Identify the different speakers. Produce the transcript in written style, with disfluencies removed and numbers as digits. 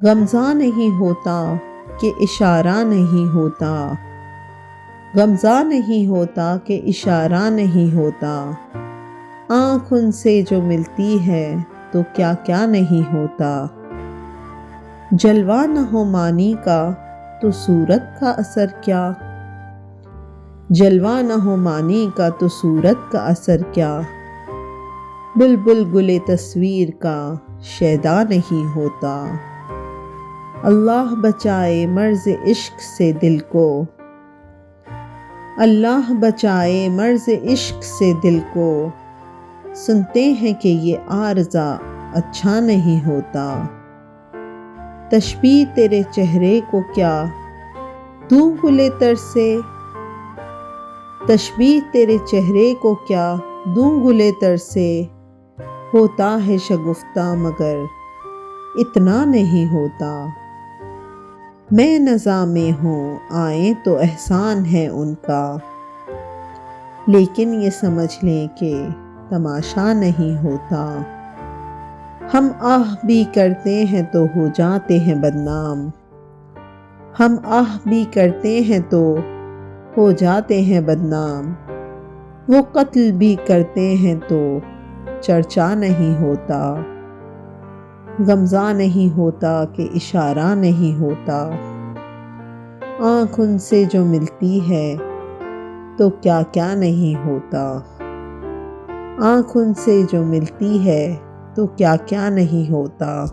Speaker 1: غمزہ نہیں ہوتا کہ اشارہ نہیں ہوتا، غمزہ نہیں ہوتا کہ اشارہ نہیں ہوتا، آنکھ ان سے جو ملتی ہے تو کیا کیا نہیں ہوتا۔ جلوہ نہ ہو معنی کا تو صورت کا اثر کیا، جلوہ نہ ہو معنی کا تو صورت کا اثر کیا، بلبل گل تصویر کا شیدا نہیں ہوتا۔ اللہ بچائے مرض عشق سے دل کو، اللہ بچائے مرض عشق سے دل کو، سنتے ہیں کہ یہ عارضہ اچھا نہیں ہوتا۔ تشبیہ تیرے چہرے کو کیا دوں گلے تر سے، تشبیہ تیرے چہرے کو کیا دوں گلے تر سے، ہوتا ہے شگفتہ مگر اتنا نہیں ہوتا۔ میں نزاع میں ہوں آئیں تو احسان ہے ان کا، لیکن یہ سمجھ لیں کہ تماشا نہیں ہوتا۔ ہم آہ بھی کرتے ہیں تو ہو جاتے ہیں بدنام، ہم آہ بھی کرتے ہیں تو ہو جاتے ہیں بدنام، وہ قتل بھی کرتے ہیں تو چرچا نہیں ہوتا۔ غمزہ نہیں ہوتا کہ اشارہ نہیں ہوتا، آنکھ ان سے جو ملتی ہے تو کیا کیا نہیں ہوتا۔ آنکھ ان سے جو ملتی ہے تو کیا کیا نہیں ہوتا۔